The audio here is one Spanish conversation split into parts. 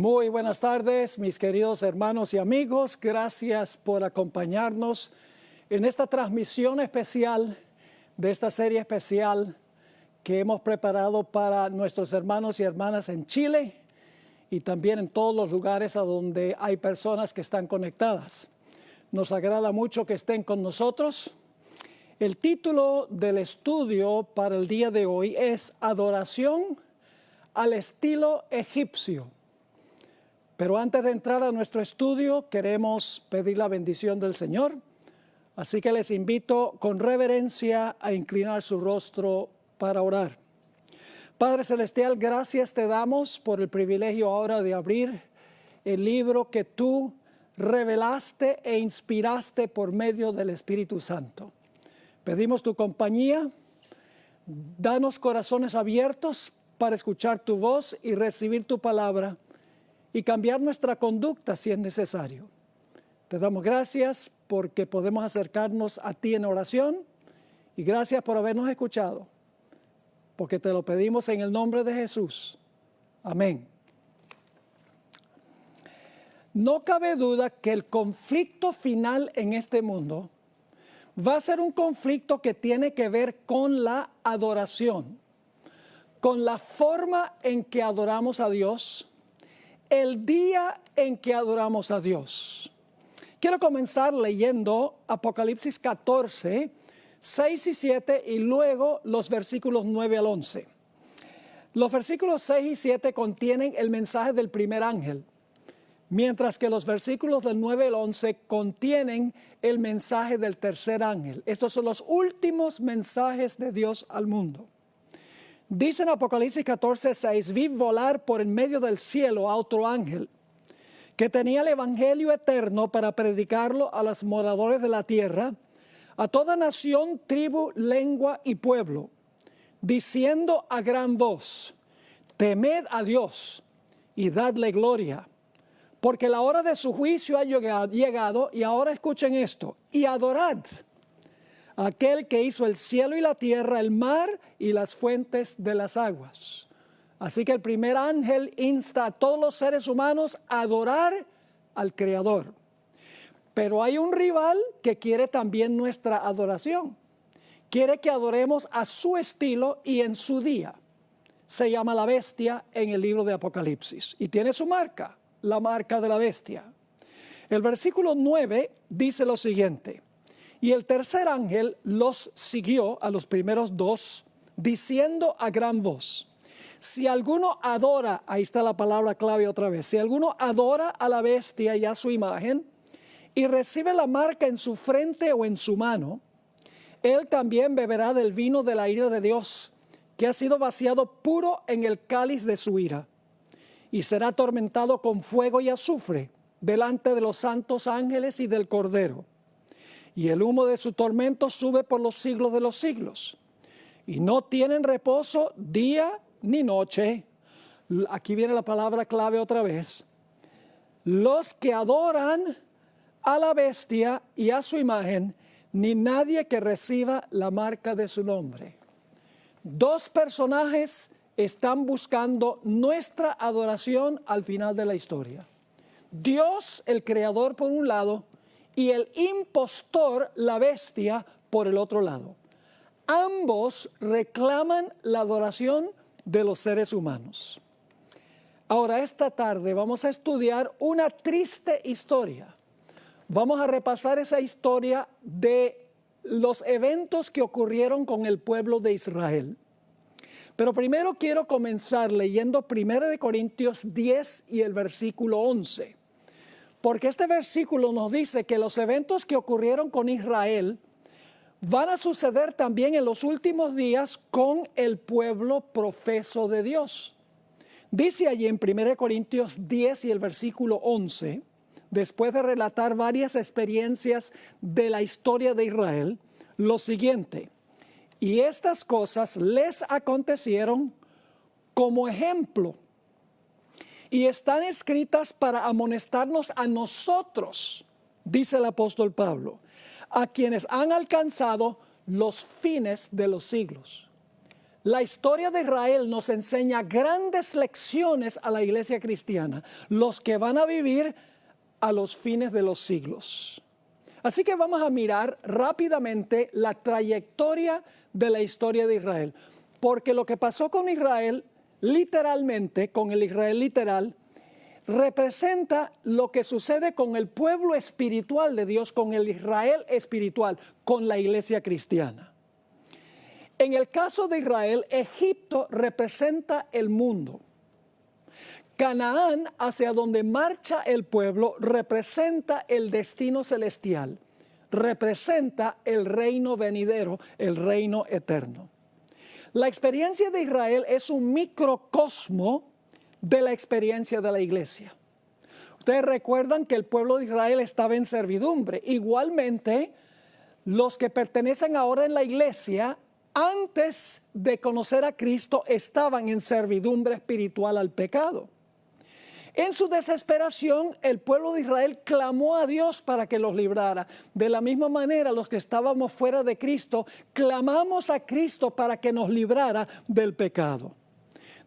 Muy buenas tardes, mis queridos hermanos y amigos. Gracias por acompañarnos en esta transmisión especial de esta serie especial que hemos preparado para nuestros hermanos y hermanas en Chile y también en todos los lugares a donde hay personas que están conectadas. Nos agrada mucho que estén con nosotros. El título del estudio para el día de hoy es Adoración al estilo egipcio. Pero antes de entrar a nuestro estudio, queremos pedir la bendición del Señor. Así que les invito con reverencia a inclinar su rostro para orar. Padre Celestial, gracias te damos por el privilegio ahora de abrir el libro que tú revelaste e inspiraste por medio del Espíritu Santo. Pedimos tu compañía, danos corazones abiertos para escuchar tu voz y recibir tu palabra y cambiar nuestra conducta si es necesario. Te damos gracias porque podemos acercarnos a ti en oración y gracias por habernos escuchado, porque te lo pedimos en el nombre de Jesús. Amén. No cabe duda que el conflicto final en este mundo va a ser un conflicto que tiene que ver con la adoración, con la forma en que adoramos a Dios, el día en que adoramos a Dios. Quiero comenzar leyendo Apocalipsis 14, 6 y 7 y luego los versículos 9 al 11. Los versículos 6 y 7 contienen el mensaje del primer ángel, mientras que los versículos del 9 al 11 contienen el mensaje del tercer ángel. Estos son los últimos mensajes de Dios al mundo. Dice en Apocalipsis 14, 6, vi volar por en medio del cielo a otro ángel que tenía el evangelio eterno para predicarlo a los moradores de la tierra, a toda nación, tribu, lengua y pueblo, diciendo a gran voz, temed a Dios y dadle gloria, porque la hora de su juicio ha llegado, y ahora escuchen esto, y adorad a aquel que hizo el cielo y la tierra, el mar y las fuentes de las aguas. Así que el primer ángel insta a todos los seres humanos a adorar al Creador. Pero hay un rival que quiere también nuestra adoración. Quiere que adoremos a su estilo y en su día. Se llama la bestia en el libro de Apocalipsis y tiene su marca, la marca de la bestia. El versículo 9 dice lo siguiente: y el tercer ángel los siguió a los primeros dos, diciendo a gran voz, si alguno adora, ahí está la palabra clave otra vez, si alguno adora a la bestia y a su imagen, y recibe la marca en su frente o en su mano, él también beberá del vino de la ira de Dios, que ha sido vaciado puro en el cáliz de su ira, y será atormentado con fuego y azufre delante de los santos ángeles y del Cordero. Y el humo de su tormento sube por los siglos de los siglos. Y no tienen reposo día ni noche. Aquí viene la palabra clave otra vez. Los que adoran a la bestia y a su imagen, ni nadie que reciba la marca de su nombre. Dos personajes están buscando nuestra adoración al final de la historia. Dios, el Creador, por un lado, y el impostor, la bestia, por el otro lado. Ambos reclaman la adoración de los seres humanos. Ahora, esta tarde vamos a estudiar una triste historia. Vamos a repasar esa historia de los eventos que ocurrieron con el pueblo de Israel. Pero primero quiero comenzar leyendo 1 Corintios 10 y el versículo 11. Porque este versículo nos dice que los eventos que ocurrieron con Israel van a suceder también en los últimos días con el pueblo profeso de Dios. Dice allí en 1 Corintios 10 y el versículo 11, después de relatar varias experiencias de la historia de Israel, lo siguiente: y estas cosas les acontecieron como ejemplo, y están escritas para amonestarnos a nosotros, dice el apóstol Pablo, a quienes han alcanzado los fines de los siglos. La historia de Israel nos enseña grandes lecciones a la iglesia cristiana, los que van a vivir a los fines de los siglos. Así que vamos a mirar rápidamente la trayectoria de la historia de Israel, porque lo que pasó con Israel, literalmente, con el Israel literal, representa lo que sucede con el pueblo espiritual de Dios, con el Israel espiritual, con la iglesia cristiana. En el caso de Israel, Egipto representa el mundo. Canaán, hacia donde marcha el pueblo, representa el destino celestial, representa el reino venidero, el reino eterno. La experiencia de Israel es un microcosmo de la experiencia de la iglesia. Ustedes recuerdan que el pueblo de Israel estaba en servidumbre. Igualmente, los que pertenecen ahora en la iglesia, antes de conocer a Cristo, estaban en servidumbre espiritual al pecado. En su desesperación, el pueblo de Israel clamó a Dios para que los librara. De la misma manera, los que estábamos fuera de Cristo, clamamos a Cristo para que nos librara del pecado.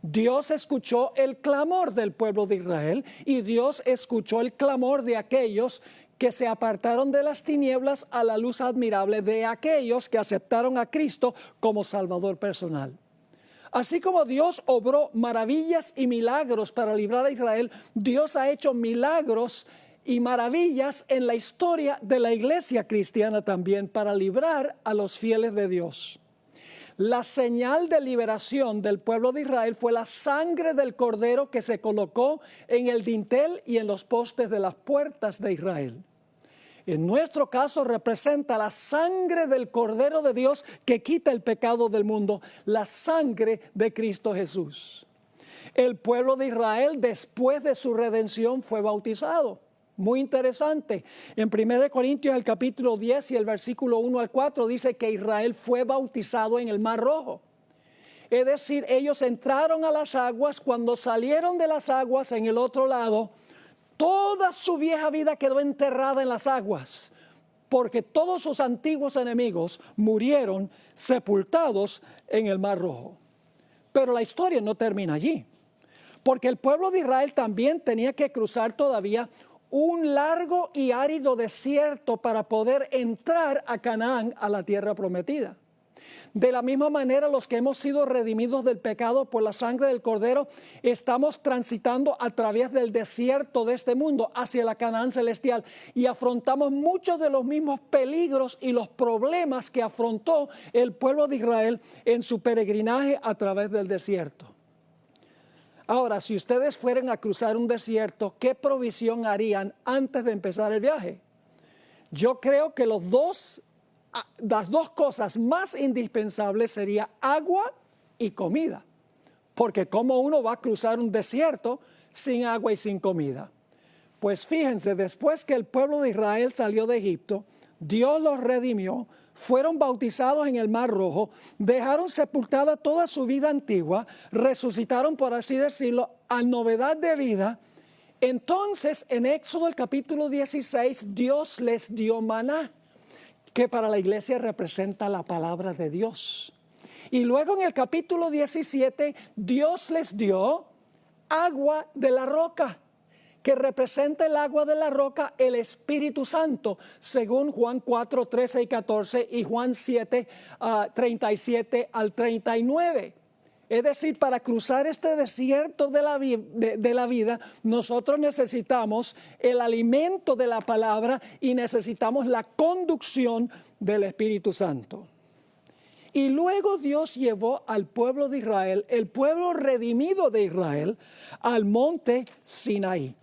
Dios escuchó el clamor del pueblo de Israel y Dios escuchó el clamor de aquellos que se apartaron de las tinieblas a la luz admirable, de aquellos que aceptaron a Cristo como Salvador personal. Así como Dios obró maravillas y milagros para librar a Israel, Dios ha hecho milagros y maravillas en la historia de la iglesia cristiana también para librar a los fieles de Dios. La señal de liberación del pueblo de Israel fue la sangre del cordero que se colocó en el dintel y en los postes de las puertas de Israel. En nuestro caso representa la sangre del Cordero de Dios que quita el pecado del mundo, la sangre de Cristo Jesús. El pueblo de Israel, después de su redención, fue bautizado. Muy interesante. En 1 Corintios, el capítulo 10 y el versículo 1 al 4, dice que Israel fue bautizado en el Mar Rojo. Es decir, ellos entraron a las aguas, cuando salieron de las aguas en el otro lado, toda su vieja vida quedó enterrada en las aguas, porque todos sus antiguos enemigos murieron sepultados en el Mar Rojo. Pero la historia no termina allí, porque el pueblo de Israel también tenía que cruzar todavía un largo y árido desierto para poder entrar a Canaán, a la tierra prometida. De la misma manera, los que hemos sido redimidos del pecado por la sangre del Cordero, estamos transitando a través del desierto de este mundo hacia la Canaán celestial y afrontamos muchos de los mismos peligros y los problemas que afrontó el pueblo de Israel en su peregrinaje a través del desierto. Ahora, si ustedes fueran a cruzar un desierto, ¿qué provisión harían antes de empezar el viaje? Yo creo que las dos cosas más indispensables serían agua y comida. Porque ¿cómo uno va a cruzar un desierto sin agua y sin comida? Pues fíjense, después que el pueblo de Israel salió de Egipto, Dios los redimió, fueron bautizados en el Mar Rojo, dejaron sepultada toda su vida antigua, resucitaron, por así decirlo, a novedad de vida. Entonces, en Éxodo el capítulo 16, Dios les dio maná, que para la iglesia representa la palabra de Dios. Y luego en el capítulo 17, Dios les dio agua de la roca, que representa el agua de la roca, el Espíritu Santo, según Juan 4, 13 y 14 y Juan 7, 37 al 39. Es decir, para cruzar este desierto de la vida, nosotros necesitamos el alimento de la palabra y necesitamos la conducción del Espíritu Santo. Y luego Dios llevó al pueblo de Israel, el pueblo redimido de Israel, al monte Sinaí.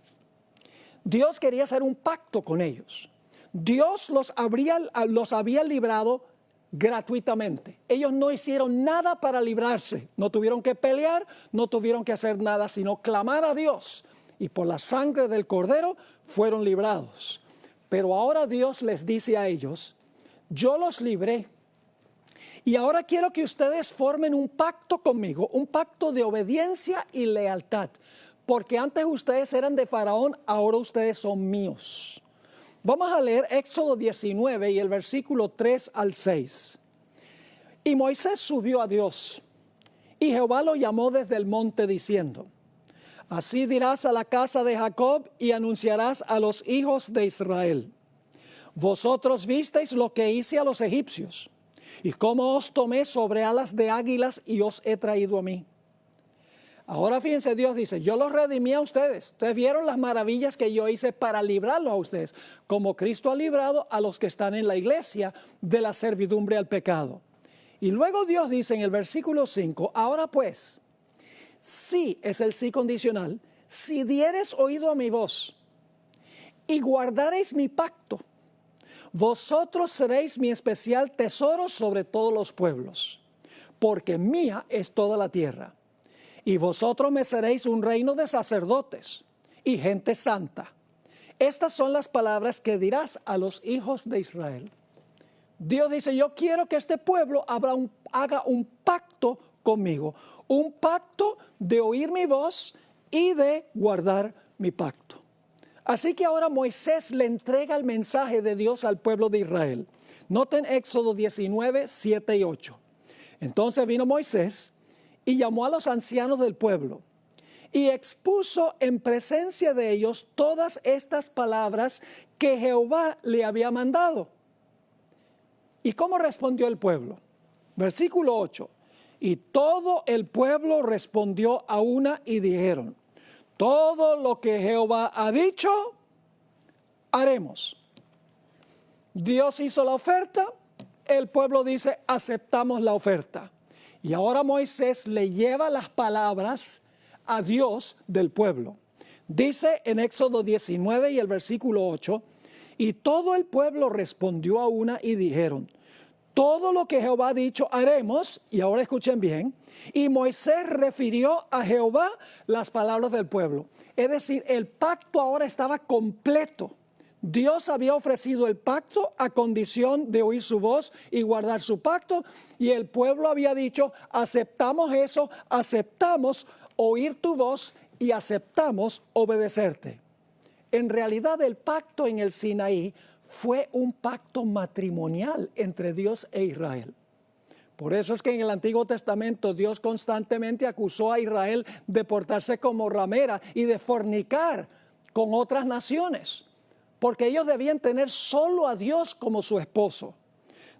Dios quería hacer un pacto con ellos. Dios los había librado gratuitamente. Ellos no hicieron nada para librarse, no tuvieron que pelear, no tuvieron que hacer nada, sino clamar a Dios. Y por la sangre del Cordero fueron librados. Pero ahora Dios les dice a ellos, yo los libré. Y ahora quiero que ustedes formen un pacto conmigo, un pacto de obediencia y lealtad. Porque antes ustedes eran de Faraón, ahora ustedes son míos. Vamos a leer Éxodo 19 y el versículo 3 al 6. Y Moisés subió a Dios Y Jehová lo llamó desde el monte diciendo: así dirás a la casa de Jacob y anunciarás a los hijos de Israel: vosotros visteis lo que hice a los egipcios, y cómo os tomé sobre alas de águilas y os he traído a mí. Ahora fíjense, Dios dice: yo los redimí a ustedes. Ustedes vieron las maravillas que yo hice para librarlos a ustedes, como Cristo ha librado a los que están en la iglesia de la servidumbre al pecado. Y luego Dios dice en el versículo 5, ahora pues, sí, es el sí condicional, si diereis oído a mi voz y guardareis mi pacto, vosotros seréis mi especial tesoro sobre todos los pueblos, porque mía es toda la tierra. Y vosotros me seréis un reino de sacerdotes y gente santa. Estas son las palabras que dirás a los hijos de Israel. Dios dice: yo quiero que este pueblo haga un pacto conmigo, un pacto de oír mi voz y de guardar mi pacto. Así que ahora Moisés le entrega el mensaje de Dios al pueblo de Israel. Noten Éxodo 19, 7 y 8. Entonces vino Moisés y llamó a los ancianos del pueblo y expuso en presencia de ellos todas estas palabras que Jehová le había mandado. ¿Y cómo respondió el pueblo? Versículo 8. Y todo el pueblo respondió a una y dijeron: todo lo que Jehová ha dicho, haremos. Dios hizo la oferta, el pueblo dice: aceptamos la oferta. Y ahora Moisés le lleva las palabras a Dios del pueblo. Dice en Éxodo 19 y el versículo 8: y todo el pueblo respondió a una y dijeron: todo lo que Jehová ha dicho haremos. Y ahora escuchen bien. Y Moisés refirió a Jehová las palabras del pueblo. Es decir, el pacto ahora estaba completo. Dios había ofrecido el pacto a condición de oír su voz y guardar su pacto. Y el pueblo había dicho: aceptamos eso, aceptamos oír tu voz y aceptamos obedecerte. En realidad el pacto en el Sinaí fue un pacto matrimonial entre Dios e Israel. Por eso es que en el Antiguo Testamento Dios constantemente acusó a Israel de portarse como ramera y de fornicar con otras naciones, porque ellos debían tener solo a Dios como su esposo.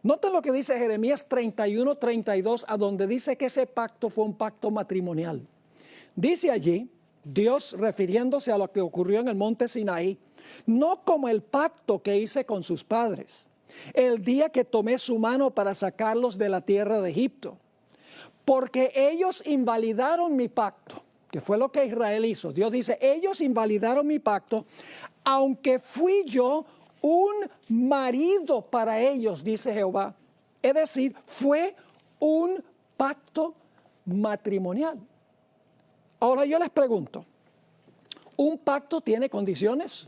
Noten lo que dice Jeremías 31, 32, a donde dice que ese pacto fue un pacto matrimonial. Dice allí Dios, refiriéndose a lo que ocurrió en el monte Sinaí: no como el pacto que hice con sus padres, el día que tomé su mano para sacarlos de la tierra de Egipto, porque ellos invalidaron mi pacto, que fue lo que Israel hizo. Dios dice: ellos invalidaron mi pacto, aunque fui yo un marido para ellos, dice Jehová. Es decir, fue un pacto matrimonial. Ahora yo les pregunto, ¿un pacto tiene condiciones?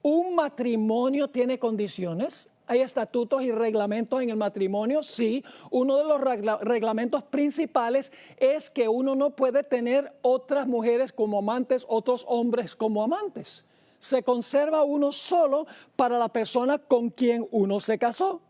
¿Un matrimonio tiene condiciones? ¿Hay estatutos y reglamentos en el matrimonio? Sí. Uno de los reglamentos principales es que uno no puede tener otras mujeres como amantes, otros hombres como amantes. Se conserva uno solo para la persona con quien uno se casó.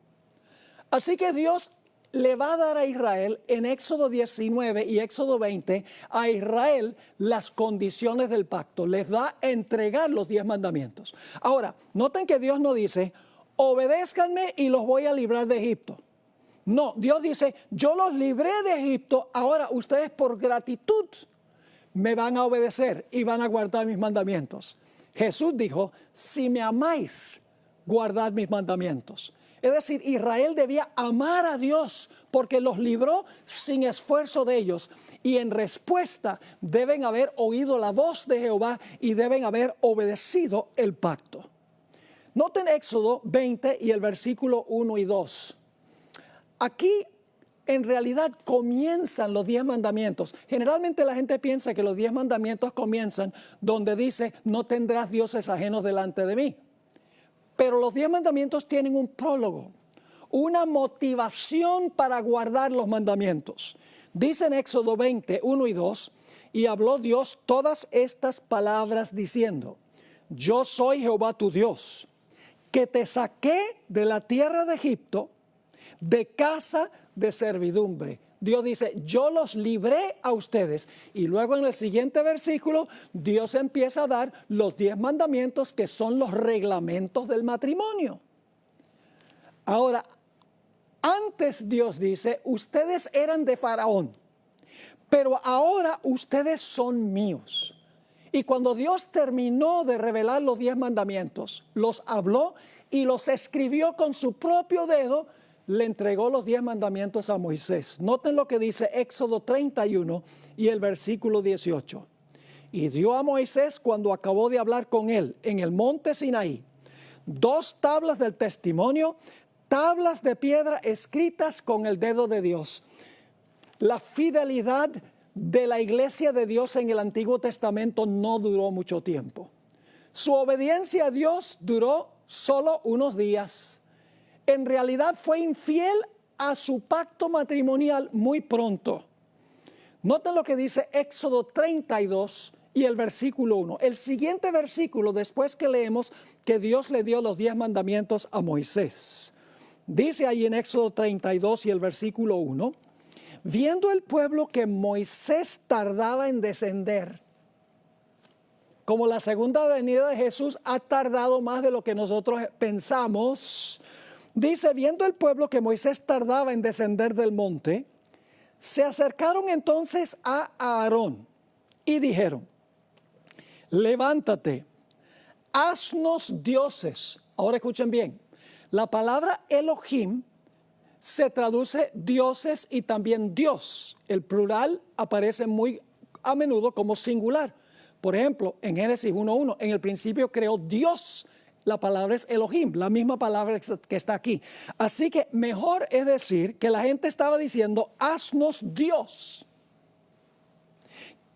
Así que Dios le va a dar a Israel en Éxodo 19 y Éxodo 20, a Israel las condiciones del pacto. Les va a entregar los 10 mandamientos. Ahora, noten que Dios no dice: obedézcanme y los voy a librar de Egipto. No, Dios dice: yo los libré de Egipto, ahora ustedes por gratitud me van a obedecer y van a guardar mis mandamientos. Jesús dijo: si me amáis, guardad mis mandamientos. Es decir, Israel debía amar a Dios porque los libró sin esfuerzo de ellos. Y en respuesta deben haber oído la voz de Jehová y deben haber obedecido el pacto. Noten Éxodo 20 y el versículo 1 y 2. Aquí en realidad comienzan los 10 mandamientos. Generalmente la gente piensa que los 10 mandamientos comienzan donde dice: no tendrás dioses ajenos delante de mí. Pero los 10 mandamientos tienen un prólogo, una motivación para guardar los mandamientos. Dice en Éxodo 20, 1 y 2: y habló Dios todas estas palabras diciendo: yo soy Jehová tu Dios, que te saqué de la tierra de Egipto, de casa de servidumbre. Dios dice, yo los libré a ustedes. Y luego en el siguiente versículo, Dios empieza a dar los 10 mandamientos que son los reglamentos del matrimonio. Ahora, antes Dios dice, ustedes eran de Faraón, pero ahora ustedes son míos. Y cuando Dios terminó de revelar los 10 mandamientos, los habló y los escribió con su propio dedo, le entregó los 10 mandamientos a Moisés. Noten lo que dice Éxodo 31 y el versículo 18. Y dio a Moisés, cuando acabó de hablar con él en el monte Sinaí, 2 tablas del testimonio, tablas de piedra escritas con el dedo de Dios. La fidelidad de la iglesia de Dios en el Antiguo Testamento no duró mucho tiempo. Su obediencia a Dios duró solo unos días. En realidad fue infiel a su pacto matrimonial muy pronto. Noten lo que dice Éxodo 32 y el versículo 1. El siguiente versículo, después que leemos que Dios le dio los 10 mandamientos a Moisés. Dice ahí en Éxodo 32 y el versículo 1. Viendo el pueblo que Moisés tardaba en descender, como la segunda venida de Jesús ha tardado más de lo que nosotros pensamos, dice, viendo el pueblo que Moisés tardaba en descender del monte, se acercaron entonces a Aarón y dijeron, levántate, haznos dioses. Ahora escuchen bien, la palabra Elohim se traduce dioses y también Dios. El plural aparece muy a menudo como singular. Por ejemplo, en Génesis 1:1, en el principio creó Dios. La palabra es Elohim, la misma palabra que está aquí. Así que mejor es decir que la gente estaba diciendo, haznos Dios,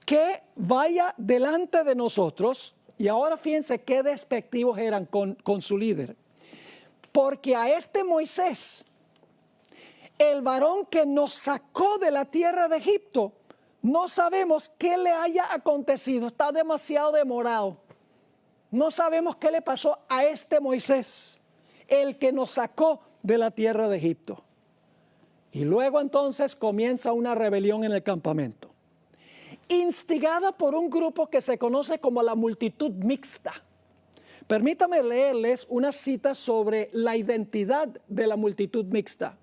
que vaya delante de nosotros. Y ahora fíjense qué despectivos eran con su líder. Porque a este Moisés, el varón que nos sacó de la tierra de Egipto, no sabemos qué le haya acontecido, está demasiado demorado. No sabemos qué le pasó a este Moisés, el que nos sacó de la tierra de Egipto. Y luego entonces comienza una rebelión en el campamento, instigada por un grupo que se conoce como la multitud mixta. Permítame leerles una cita sobre la identidad de la multitud mixta.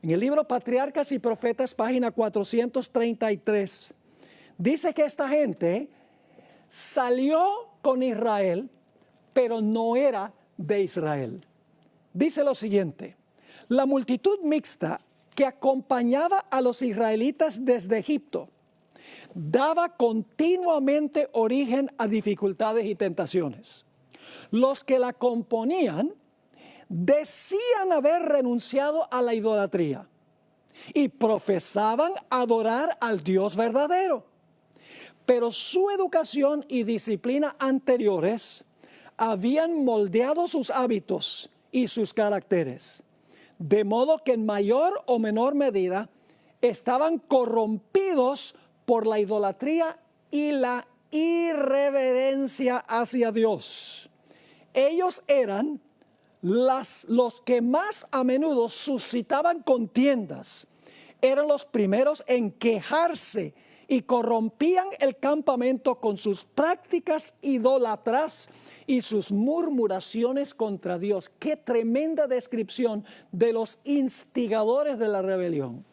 En el libro Patriarcas y Profetas, página 433, dice que esta gente salió con Israel, pero no era de Israel. Dice lo siguiente, la multitud mixta que acompañaba a los israelitas desde Egipto daba continuamente origen a dificultades y tentaciones. Los que la componían decían haber renunciado a la idolatría y profesaban adorar al Dios verdadero. Pero su educación y disciplina anteriores habían moldeado sus hábitos y sus caracteres, de modo que en mayor o menor medida estaban corrompidos por la idolatría y la irreverencia hacia Dios. Ellos eran los que más a menudo suscitaban contiendas, eran los primeros en quejarse y corrompían el campamento con sus prácticas idólatras y sus murmuraciones contra Dios. Qué tremenda descripción de los instigadores de la rebelión.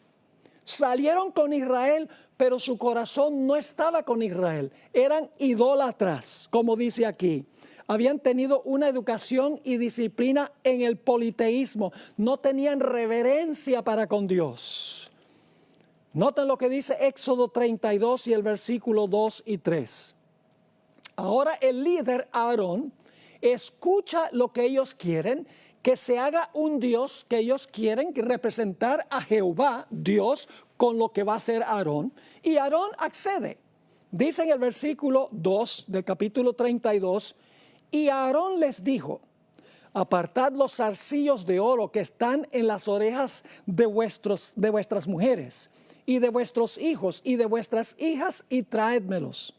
Salieron con Israel, pero su corazón no estaba con Israel. Eran idólatras, como dice aquí. Habían tenido una educación y disciplina en el politeísmo. No tenían reverencia para con Dios. Noten lo que dice Éxodo 32 y el versículo 2 y 3. Ahora el líder Aarón escucha lo que ellos quieren, que se haga un Dios que ellos quieren representar a Jehová, Dios, con lo que va a hacer Aarón. Y Aarón accede. Dice en el versículo 2 del capítulo 32, y Aarón les dijo, apartad los zarcillos de oro que están en las orejas de vuestras mujeres y de vuestros hijos y de vuestras hijas y traédmelos.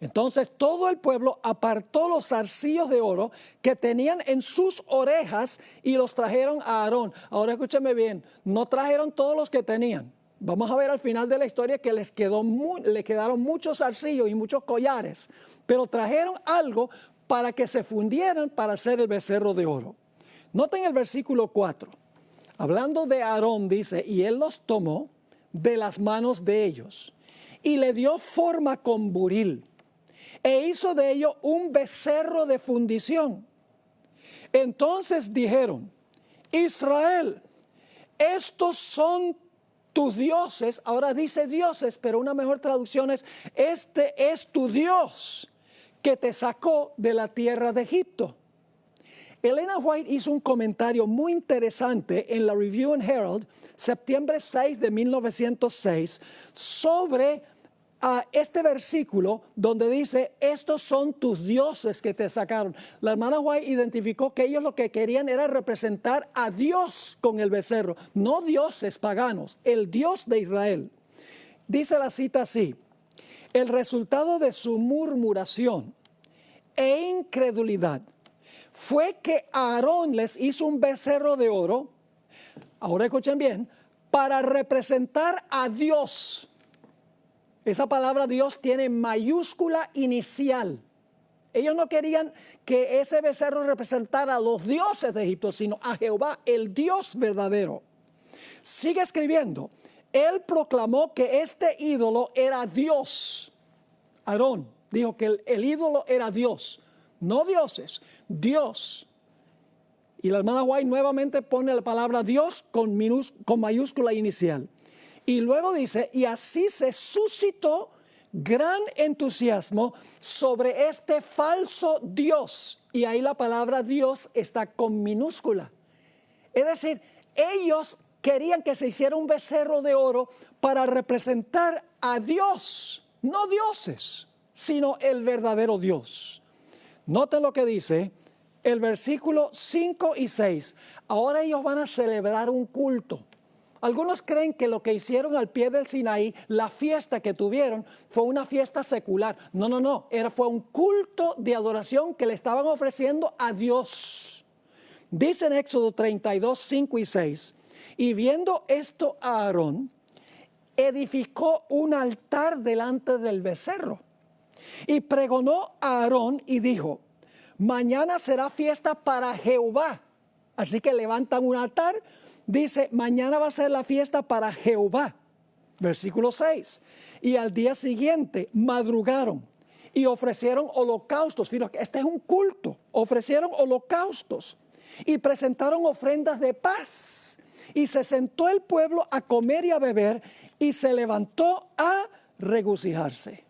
Entonces todo el pueblo apartó los zarcillos de oro que tenían en sus orejas y los trajeron a Aarón. Ahora escúcheme bien, no trajeron todos los que tenían. Vamos a ver al final de la historia que le quedaron muchos zarcillos y muchos collares, pero trajeron algo para que se fundieran para hacer el becerro de oro. Noten el versículo 4. Hablando de Aarón, dice, y él los tomó de las manos de ellos y le dio forma con buril e hizo de ello un becerro de fundición. Entonces dijeron, Israel, estos son tus dioses. Ahora dice dioses, pero una mejor traducción es, este es tu Dios que te sacó de la tierra de Egipto. Elena White hizo un comentario muy interesante en la Review and Herald, septiembre 6 de 1906, sobre este versículo donde dice, estos son tus dioses que te sacaron. La hermana White identificó que ellos lo que querían era representar a Dios con el becerro, no dioses paganos, el Dios de Israel. Dice la cita así, el resultado de su murmuración e incredulidad fue que Aarón les hizo un becerro de oro, ahora escuchen bien, para representar a Dios. Esa palabra Dios tiene mayúscula inicial. Ellos no querían que ese becerro representara a los dioses de Egipto, sino a Jehová, el Dios verdadero. Sigue escribiendo, él proclamó que este ídolo era Dios. Aarón dijo que el ídolo era Dios, no dioses, Dios. Y la hermana White nuevamente pone la palabra Dios con mayúscula inicial. Y luego dice, y así se suscitó gran entusiasmo sobre este falso Dios. Y ahí la palabra Dios está con minúscula. Es decir, ellos querían que se hiciera un becerro de oro para representar a Dios, no dioses, sino el verdadero Dios. Noten lo que dice el versículo 5 y 6. Ahora ellos van a celebrar un culto. Algunos creen que lo que hicieron al pie del Sinaí, la fiesta que tuvieron, fue una fiesta secular. No. Fue un culto de adoración que le estaban ofreciendo a Dios. Dice en Éxodo 32, 5 y 6. Y viendo esto a Aarón, edificó un altar delante del becerro. Y pregonó a Aarón y dijo, mañana será fiesta para Jehová. Así que levantan un altar. Dice, mañana va a ser la fiesta para Jehová. Versículo 6. Y al día siguiente madrugaron y ofrecieron holocaustos. Fíjate, este es un culto. Ofrecieron holocaustos y presentaron ofrendas de paz. Y se sentó el pueblo a comer y a beber y se levantó a regocijarse.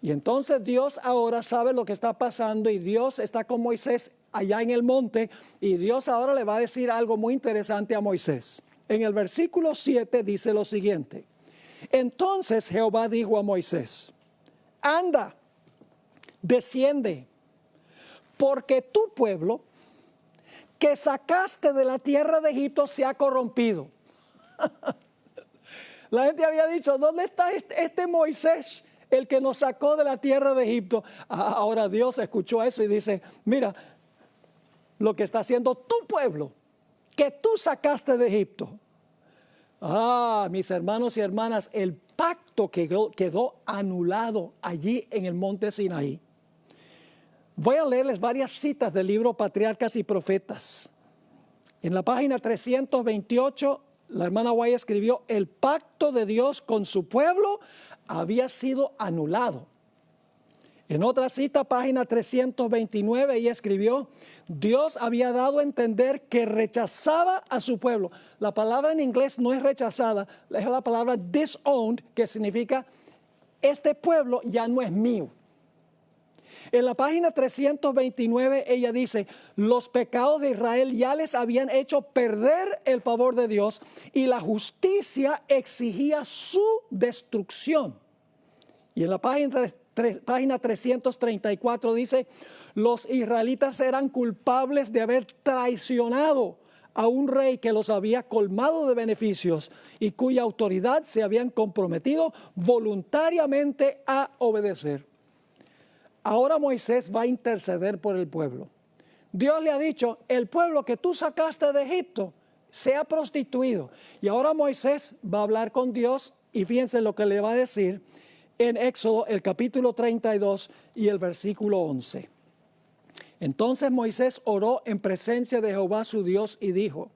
Y entonces Dios ahora sabe lo que está pasando y Dios está con Moisés allá en el monte y Dios ahora le va a decir algo muy interesante a Moisés. En el versículo 7 dice lo siguiente. Entonces Jehová dijo a Moisés, anda, desciende, porque tu pueblo que sacaste de la tierra de Egipto se ha corrompido. La gente había dicho, ¿dónde está este Moisés? El que nos sacó de la tierra de Egipto. Ahora Dios escuchó eso y dice, mira, lo que está haciendo tu pueblo, que tú sacaste de Egipto. Mis hermanos y hermanas, el pacto quedó anulado allí en el monte Sinaí. Voy a leerles varias citas del libro Patriarcas y Profetas. En la página 328, la hermana White escribió, el pacto de Dios con su pueblo había sido anulado. En otra cita, página 329, ella escribió, Dios había dado a entender que rechazaba a su pueblo. La palabra en inglés no es rechazada, es la palabra disowned, que significa, este pueblo ya no es mío. En la página 329 ella dice, los pecados de Israel ya les habían hecho perder el favor de Dios y la justicia exigía su destrucción. Y en la página 334 dice, los israelitas eran culpables de haber traicionado a un rey que los había colmado de beneficios y cuya autoridad se habían comprometido voluntariamente a obedecer. Ahora Moisés va a interceder por el pueblo. Dios le ha dicho, el pueblo que tú sacaste de Egipto se ha prostituido. Y ahora Moisés va a hablar con Dios y fíjense lo que le va a decir en Éxodo, el capítulo 32 y el versículo 11. Entonces Moisés oró en presencia de Jehová su Dios y dijo: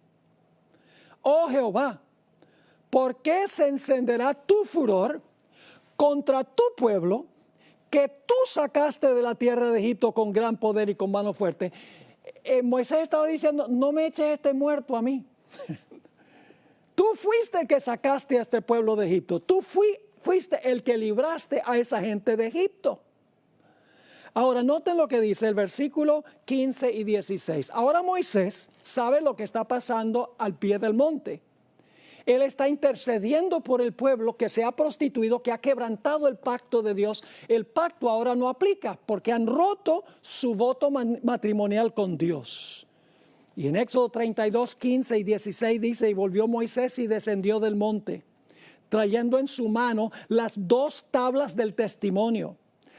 oh Jehová, ¿por qué se encenderá tu furor contra tu pueblo que tú sacaste de la tierra de Egipto con gran poder y con mano fuerte? Moisés estaba diciendo: no me eches este muerto a mí. Tú fuiste el que sacaste a este pueblo de Egipto. Tú fuiste el que libraste a esa gente de Egipto. Ahora noten lo que dice el versículo 15 y 16. Ahora Moisés sabe lo que está pasando al pie del monte. Él está intercediendo por el pueblo que se ha prostituido, que ha quebrantado el pacto de Dios. El pacto ahora no aplica porque han roto su voto matrimonial con Dios. Y en Éxodo 32, 15 y 16 dice: y volvió Moisés y descendió del monte, trayendo en su mano las 2 tablas del testimonio.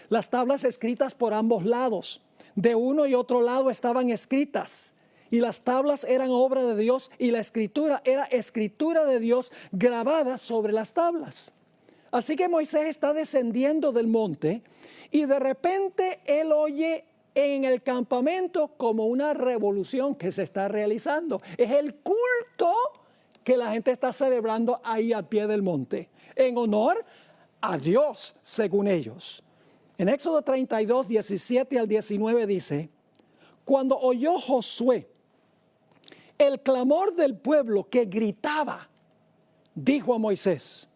Las tablas escritas por ambos lados, de uno y otro lado estaban escritas. Y las tablas eran obra de Dios y la escritura era escritura de Dios grabada sobre las tablas. Así que Moisés está descendiendo del monte y de repente él oye en el campamento como una revolución que se está realizando. Es el culto que la gente está celebrando ahí al pie del monte, en honor a Dios, según ellos. En Éxodo 32, 17 al 19 dice: cuando oyó Josué el clamor del pueblo que gritaba, dijo a Moisés: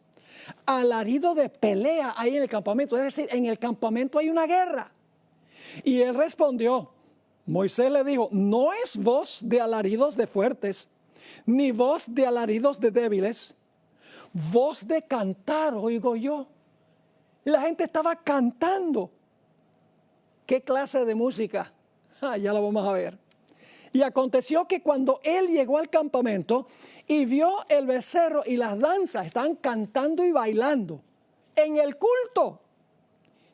alarido de pelea hay en el campamento, es decir, en el campamento hay una guerra. Y él respondió, Moisés le dijo: no es voz de alaridos de fuertes, ni voz de alaridos de débiles, voz de cantar oigo yo. La gente estaba cantando. ¿Qué clase de música? Ya lo vamos a ver. Y aconteció que cuando él llegó al campamento y vio el becerro y las danzas, estaban cantando y bailando en el culto.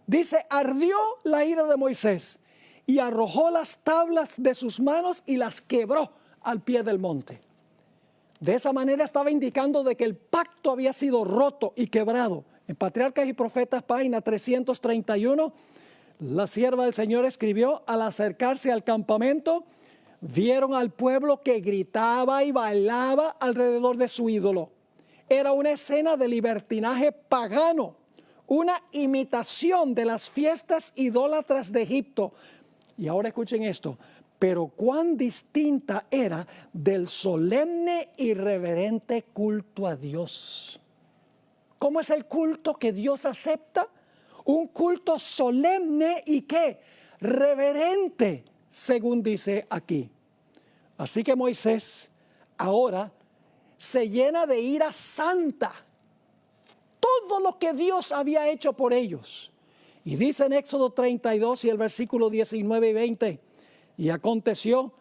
Dice: ardió la ira de Moisés y arrojó las tablas de sus manos y las quebró al pie del monte. De esa manera estaba indicando de que el pacto había sido roto y quebrado. En Patriarcas y Profetas, página 331, la sierva del Señor escribió: al acercarse al campamento, vieron al pueblo que gritaba y bailaba alrededor de su ídolo. Era una escena de libertinaje pagano, una imitación de las fiestas idólatras de Egipto. Y ahora escuchen esto: pero cuán distinta era del solemne y reverente culto a Dios. ¿Cómo es el culto que Dios acepta? Un culto solemne y ¿qué? Reverente, según dice aquí. Así que Moisés ahora se llena de ira santa. Todo lo que Dios había hecho por ellos. Y dice en Éxodo 32 y el versículo 19 y 20: y aconteció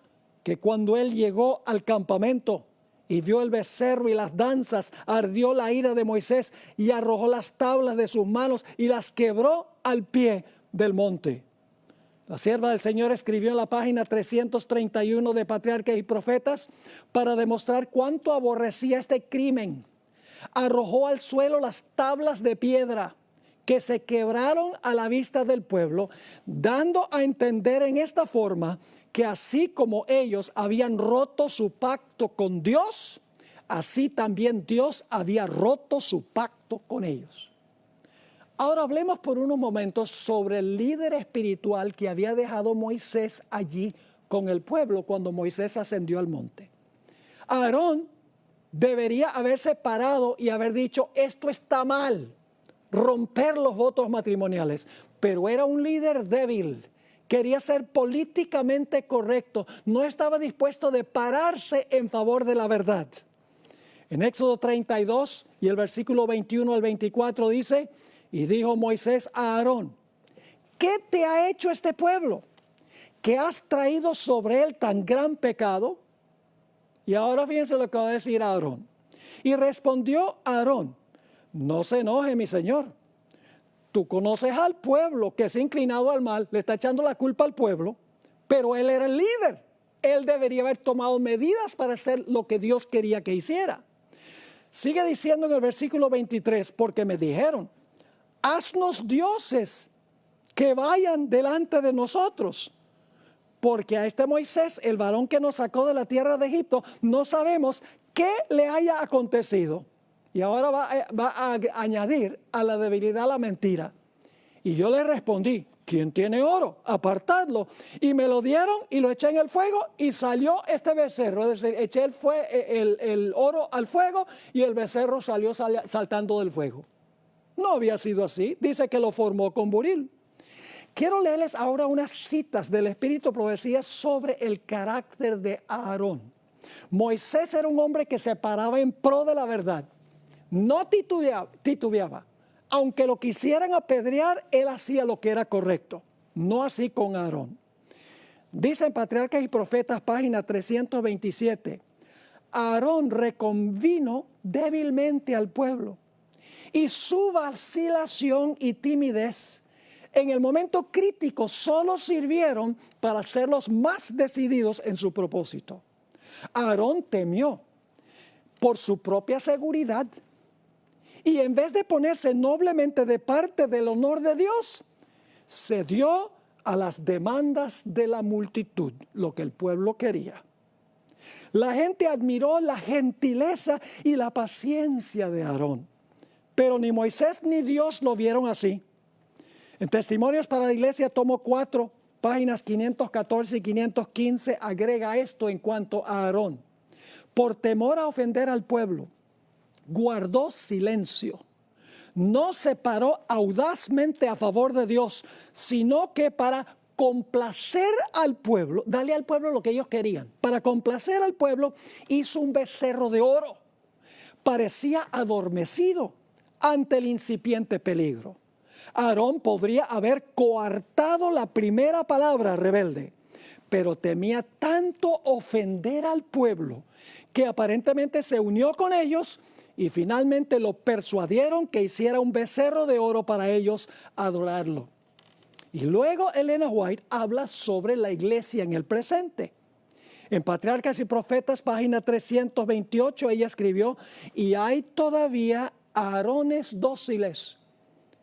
que cuando él llegó al campamento y vio el becerro y las danzas, ardió la ira de Moisés y arrojó las tablas de sus manos y las quebró al pie del monte. La sierva del Señor escribió en la página 331 de Patriarcas y Profetas para demostrar cuánto aborrecía este crimen. Arrojó al suelo las tablas de piedra que se quebraron a la vista del pueblo, dando a entender en esta forma que así como ellos habían roto su pacto con Dios, así también Dios había roto su pacto con ellos. Ahora hablemos por unos momentos sobre el líder espiritual que había dejado Moisés allí con el pueblo cuando Moisés ascendió al monte. Aarón debería haberse parado y haber dicho: esto está mal, romper los votos matrimoniales, pero era un líder débil. Quería ser políticamente correcto, no estaba dispuesto de pararse en favor de la verdad. En Éxodo 32 y el versículo 21 al 24 dice: y dijo Moisés a Aarón: ¿qué te ha hecho este pueblo? ¿Que has traído sobre él tan gran pecado? Y ahora fíjense lo que va a decir Aarón. Y respondió Aarón: no se enoje, mi señor. Tú conoces al pueblo que se ha inclinado al mal, le está echando la culpa al pueblo, pero él era el líder. Él debería haber tomado medidas para hacer lo que Dios quería que hiciera. Sigue diciendo en el versículo 23, porque me dijeron, haznos dioses que vayan delante de nosotros. Porque a este Moisés, el varón que nos sacó de la tierra de Egipto, no sabemos qué le haya acontecido. Y ahora va a añadir a la debilidad la mentira. Y yo le respondí, ¿quién tiene oro? Apartadlo. Y me lo dieron y lo eché en el fuego y salió este becerro. Es decir, eché el oro al fuego y el becerro salió saltando del fuego. No había sido así. Dice que lo formó con buril. Quiero leerles ahora unas citas del Espíritu Profecía sobre el carácter de Aarón. Moisés era un hombre que se paraba en pro de la verdad. No titubeaba. Aunque lo quisieran apedrear, él hacía lo que era correcto. No así con Aarón. Dice en Patriarcas y Profetas, página 327. Aarón reconvino débilmente al pueblo. Y su vacilación y timidez en el momento crítico solo sirvieron para hacerlos más decididos en su propósito. Aarón temió por su propia seguridad y en vez de ponerse noblemente de parte del honor de Dios, cedió a las demandas de la multitud, lo que el pueblo quería. La gente admiró la gentileza y la paciencia de Aarón, pero ni Moisés ni Dios lo vieron así. En Testimonios para la Iglesia, tomo 4, páginas 514 y 515, agrega esto en cuanto a Aarón. Por temor a ofender al pueblo, guardó silencio. No se paró audazmente a favor de Dios, sino que para complacer al pueblo, darle al pueblo lo que ellos querían. Para complacer al pueblo, hizo un becerro de oro. Parecía adormecido ante el incipiente peligro. Aarón podría haber coartado la primera palabra rebelde, pero temía tanto ofender al pueblo que aparentemente se unió con ellos y finalmente lo persuadieron que hiciera un becerro de oro para ellos adorarlo. Y luego Elena White habla sobre la iglesia en el presente. En Patriarcas y Profetas, página 328, ella escribió, y hay todavía Aarones dóciles.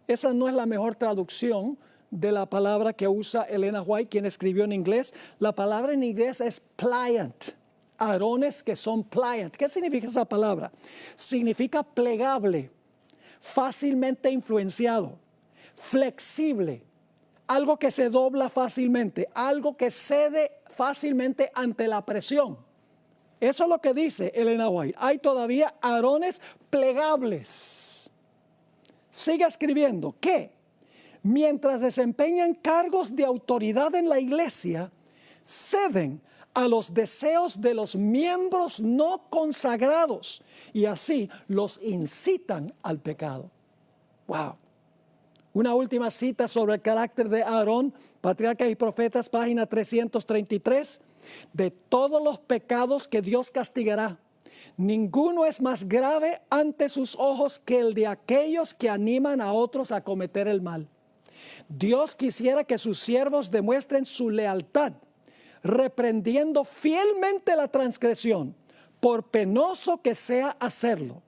Esa no es la mejor traducción de la palabra que usa Elena White, quien escribió en inglés. La palabra en inglés es pliant. Aarones que son pliant. ¿Qué significa esa palabra? Significa plegable, fácilmente influenciado, flexible, algo que se dobla fácilmente, algo que cede fácilmente ante la presión. Eso es lo que dice Elena White. Hay todavía Aarones plegables. Sigue escribiendo que mientras desempeñan cargos de autoridad en la iglesia, ceden a los deseos de los miembros no consagrados y así los incitan al pecado. ¡Wow! Una última cita sobre el carácter de Aarón, Patriarcas y Profetas, página 333. De todos los pecados que Dios castigará, ninguno es más grave ante sus ojos que el de aquellos que animan a otros a cometer el mal. Dios quisiera que sus siervos demuestren su lealtad, reprendiendo fielmente la transgresión, por penoso que sea hacerlo.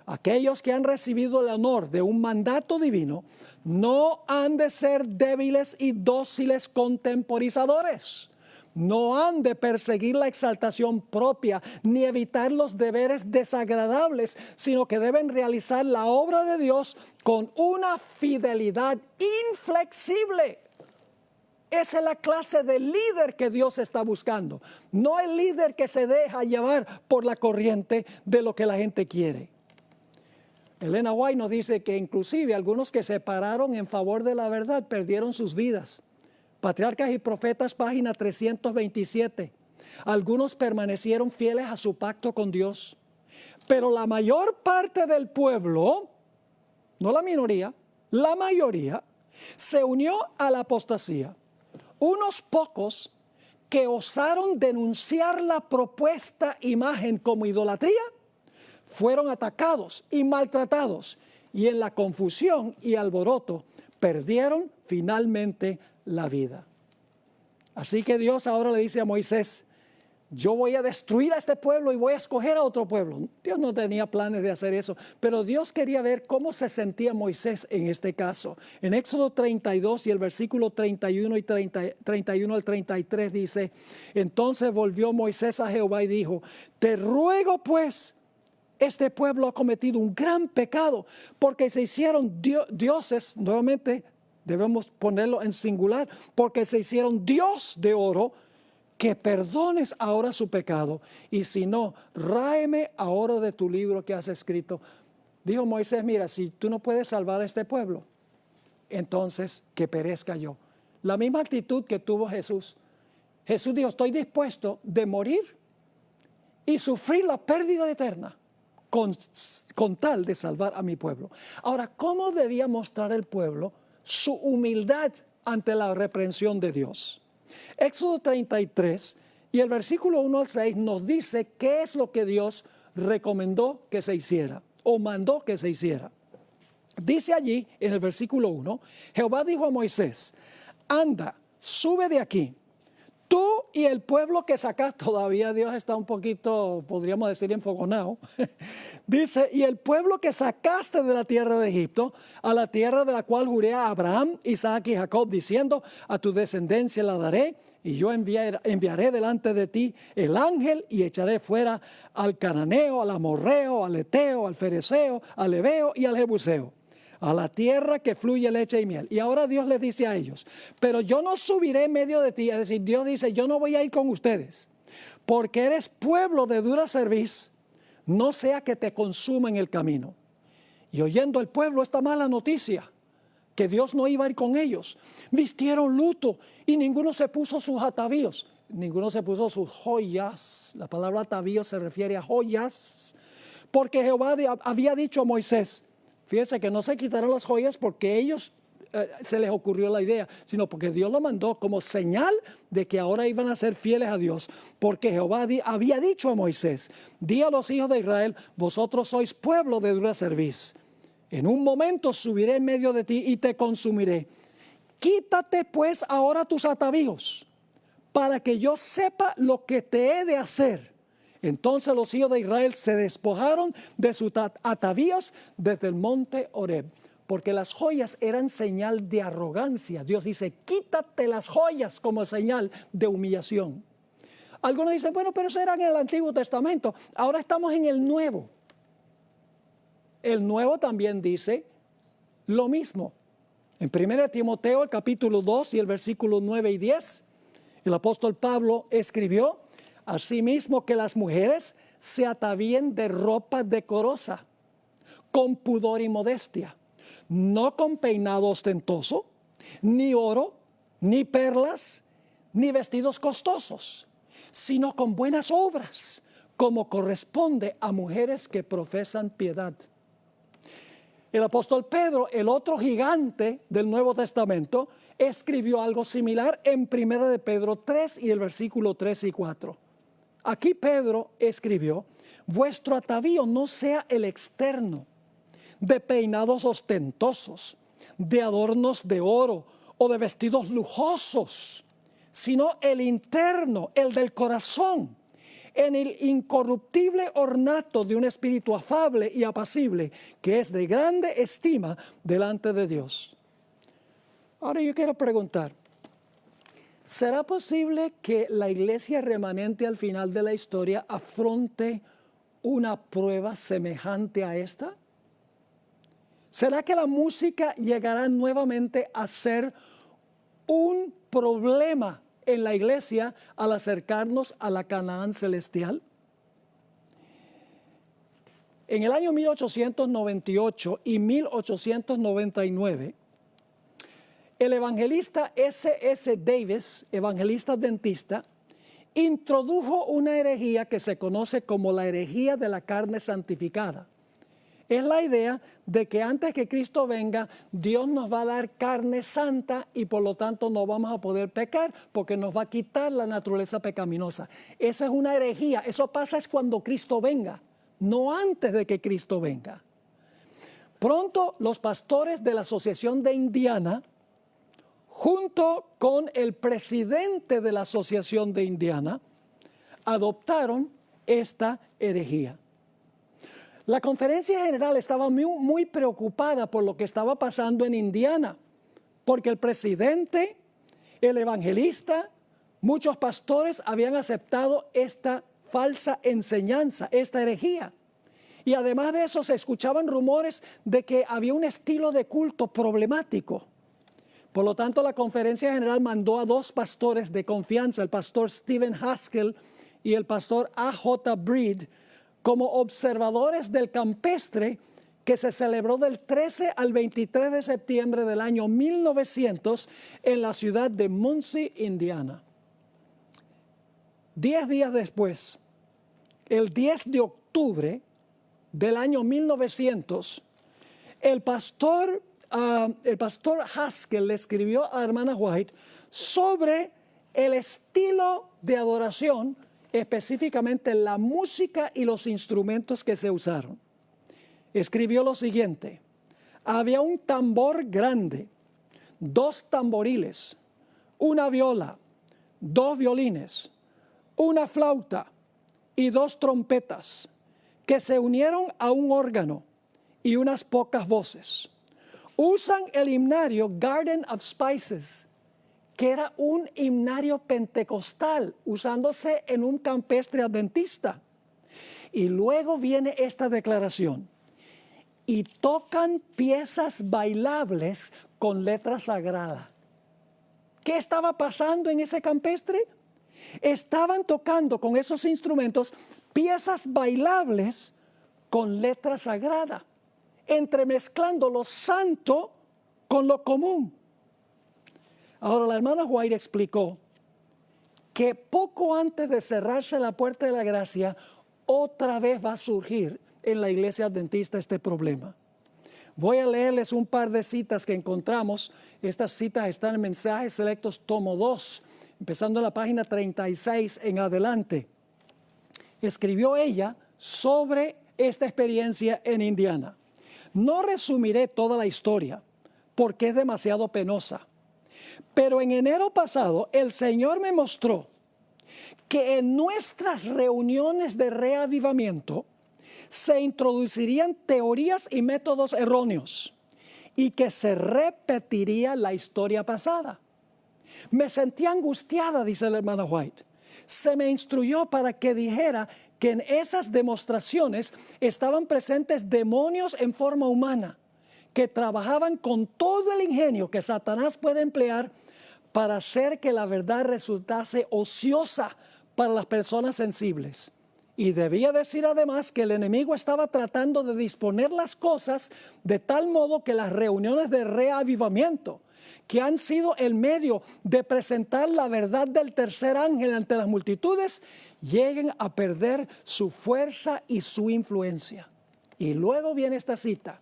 Aquellos que han recibido el honor de un mandato divino no han de ser débiles y dóciles contemporizadores. No han de perseguir la exaltación propia ni evitar los deberes desagradables, sino que deben realizar la obra de Dios con una fidelidad inflexible. Esa es la clase de líder que Dios está buscando. No el líder que se deja llevar por la corriente de lo que la gente quiere. Elena White nos dice que inclusive algunos que se pararon en favor de la verdad perdieron sus vidas. Patriarcas y Profetas, página 327. Algunos permanecieron fieles a su pacto con Dios, pero la mayor parte del pueblo, no la minoría, la mayoría, se unió a la apostasía. Unos pocos que osaron denunciar la propuesta imagen como idolatría, fueron atacados y maltratados, y en la confusión y alboroto perdieron finalmente la vida. Así que Dios ahora le dice a Moisés, yo voy a destruir a este pueblo y voy a escoger a otro pueblo. Dios no tenía planes de hacer eso, pero Dios quería ver cómo se sentía Moisés en este caso. En Éxodo 32 y el versículo 31 y 31 al 33 dice, entonces volvió Moisés a Jehová y dijo, te ruego pues, este pueblo ha cometido un gran pecado, porque se hicieron dioses, nuevamente debemos ponerlo en singular, porque se hicieron Dios de oro, que perdones ahora su pecado, y si no, ráeme ahora de tu libro que has escrito. Dijo Moisés, mira, si tú no puedes salvar a este pueblo, entonces que perezca yo. La misma actitud que tuvo Jesús. Jesús dijo, estoy dispuesto de morir y sufrir la pérdida eterna con tal de salvar a mi pueblo. Ahora, ¿cómo debía mostrar el pueblo su humildad ante la reprensión de Dios? Éxodo 33 y el versículo 1 al 6 nos dice qué es lo que Dios recomendó que se hiciera o mandó que se hiciera. Dice allí en el versículo 1, Jehová dijo a Moisés, anda, sube de aquí, tú y el pueblo que sacaste. Todavía Dios está un poquito, podríamos decir, enfogonado. Dice, y el pueblo que sacaste de la tierra de Egipto, a la tierra de la cual juré a Abraham, Isaac y Jacob, diciendo, a tu descendencia la daré, y yo enviaré delante de ti el ángel, y echaré fuera al cananeo, al amorreo, al eteo, al fereceo, al heveo y al jebuseo, a la tierra que fluye leche y miel. Y ahora Dios les dice a ellos, pero yo no subiré en medio de ti, es decir, Dios dice, yo no voy a ir con ustedes, porque eres pueblo de dura cerviz, no sea que te consuma en el camino. Y oyendo el pueblo esta mala noticia, que Dios no iba a ir con ellos, vistieron luto y ninguno se puso sus atavíos, ninguno se puso sus joyas. La palabra atavío se refiere a joyas, porque Jehová había dicho a Moisés, fíjense que no se quitaron las joyas porque ellos se les ocurrió la idea, sino porque Dios lo mandó como señal de que ahora iban a ser fieles a Dios, porque Jehová había dicho a Moisés, di a los hijos de Israel, vosotros sois pueblo de dura cerviz, en un momento subiré en medio de ti y te consumiré. Quítate pues ahora tus atavíos, para que yo sepa lo que te he de hacer. Entonces los hijos de Israel se despojaron de sus atavíos desde el monte Horeb, porque las joyas eran señal de arrogancia. Dios dice, quítate las joyas como señal de humillación. Algunos dicen, bueno, pero eso era en el Antiguo Testamento. Ahora estamos en el Nuevo. El Nuevo también dice lo mismo. En 1 Timoteo, el capítulo 2 y el versículo 9 y 10, el apóstol Pablo escribió, asimismo que las mujeres se atavíen de ropa decorosa, con pudor y modestia, no con peinado ostentoso, ni oro, ni perlas, ni vestidos costosos, sino con buenas obras, como corresponde a mujeres que profesan piedad. El apóstol Pedro, el otro gigante del Nuevo Testamento, escribió algo similar en 1 de Pedro 3 y el versículo 3 y 4. Aquí Pedro escribió, vuestro atavío no sea el externo, de peinados ostentosos, de adornos de oro o de vestidos lujosos, sino el interno, el del corazón, en el incorruptible ornato de un espíritu afable y apacible, que es de grande estima delante de Dios. Ahora yo quiero preguntar, ¿será posible que la iglesia remanente al final de la historia afronte una prueba semejante a esta? ¿Será que la música llegará nuevamente a ser un problema en la iglesia al acercarnos a la Canaán celestial? En el año 1898 y 1899, el evangelista S.S. Davis, evangelista adventista, introdujo una herejía que se conoce como la herejía de la carne santificada. Es la idea de que antes que Cristo venga, Dios nos va a dar carne santa y por lo tanto no vamos a poder pecar porque nos va a quitar la naturaleza pecaminosa. Esa es una herejía. Eso pasa es cuando Cristo venga, no antes de que Cristo venga. Pronto los pastores de la Asociación de Indiana, junto con el presidente de la Asociación de Indiana, adoptaron esta herejía. La conferencia general estaba muy preocupada por lo que estaba pasando en Indiana, porque el presidente, el evangelista, muchos pastores habían aceptado esta falsa enseñanza, esta herejía. Y además de eso se escuchaban rumores de que había un estilo de culto problemático. Por lo tanto, la conferencia general mandó a dos pastores de confianza, el pastor Stephen Haskell y el pastor A.J. Breed, como observadores del campestre que se celebró del 13 al 23 de septiembre del año 1900 en la ciudad de Muncie, Indiana. 10 días después, el 10 de octubre del año 1900, el pastor Haskell le escribió a la hermana White sobre el estilo de adoración, específicamente la música y los instrumentos que se usaron. Escribió lo siguiente: había un tambor grande, 2 tamboriles, una viola, 2 violines, una flauta y 2 trompetas que se unieron a un órgano y unas pocas voces. Usan el himnario Garden of Spices, que era un himnario pentecostal usándose en un campestre adventista. Y luego viene esta declaración: y tocan piezas bailables con letra sagrada. ¿Qué estaba pasando en ese campestre? Estaban tocando con esos instrumentos piezas bailables con letra sagrada, entremezclando lo santo con lo común. Ahora, la hermana White explicó que poco antes de cerrarse la puerta de la gracia, otra vez va a surgir en la iglesia adventista este problema. Voy a leerles un par de citas que encontramos. Estas citas están en Mensajes Selectos, tomo 2, empezando en la página 36 en adelante. Escribió ella sobre esta experiencia en Indiana. No resumiré toda la historia porque es demasiado penosa. Pero en enero pasado el Señor me mostró que en nuestras reuniones de reavivamiento se introducirían teorías y métodos erróneos y que se repetiría la historia pasada. Me sentí angustiada, dice la hermana White. Se me instruyó para que dijera que en esas demostraciones estaban presentes demonios en forma humana que trabajaban con todo el ingenio que Satanás puede emplear para hacer que la verdad resultase ociosa para las personas sensibles. Y debía decir además que el enemigo estaba tratando de disponer las cosas de tal modo que las reuniones de reavivamiento, que han sido el medio de presentar la verdad del tercer ángel ante las multitudes, lleguen a perder su fuerza y su influencia. Y luego viene esta cita.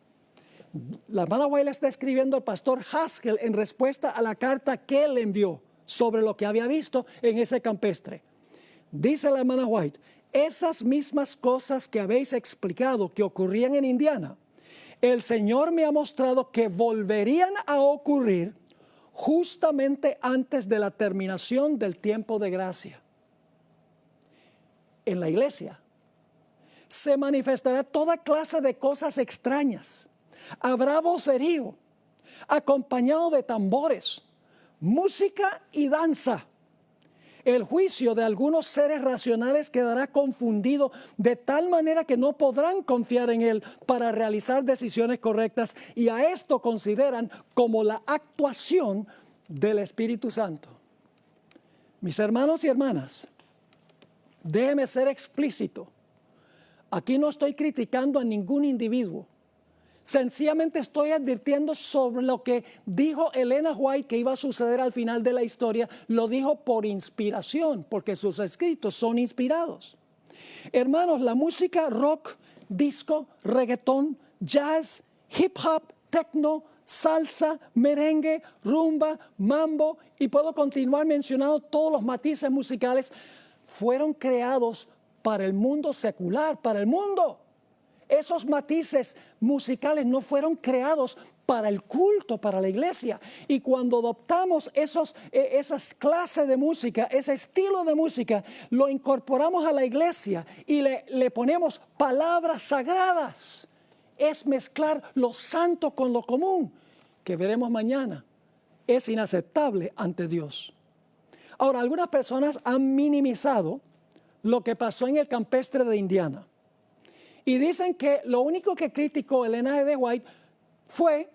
La hermana White está escribiendo al pastor Haskell en respuesta a la carta que él le envió sobre lo que había visto en ese campestre. Dice la hermana White: esas mismas cosas que habéis explicado que ocurrían en Indiana, el Señor me ha mostrado que volverían a ocurrir justamente antes de la terminación del tiempo de gracia. En la iglesia se manifestará toda clase de cosas extrañas. Habrá vocerío, acompañado de tambores, música y danza. El juicio de algunos seres racionales quedará confundido de tal manera que no podrán confiar en él para realizar decisiones correctas, y a esto consideran como la actuación del Espíritu Santo. Mis hermanos y hermanas, déjeme ser explícito. Aquí no estoy criticando a ningún individuo. Sencillamente estoy advirtiendo sobre lo que dijo Elena White que iba a suceder al final de la historia. Lo dijo por inspiración, porque sus escritos son inspirados. Hermanos, la música rock, disco, reggaetón, jazz, hip hop, techno, salsa, merengue, rumba, mambo, y puedo continuar mencionando todos los matices musicales, fueron creados para el mundo secular, para el mundo. Esos matices musicales no fueron creados para el culto, para la iglesia. Y cuando adoptamos esas clases de música, ese estilo de música, lo incorporamos a la iglesia y le ponemos palabras sagradas. Es mezclar lo santo con lo común, que veremos mañana. Es inaceptable ante Dios. Ahora, algunas personas han minimizado lo que pasó en el campestre de Indiana. Y dicen que lo único que criticó Elena G. White fue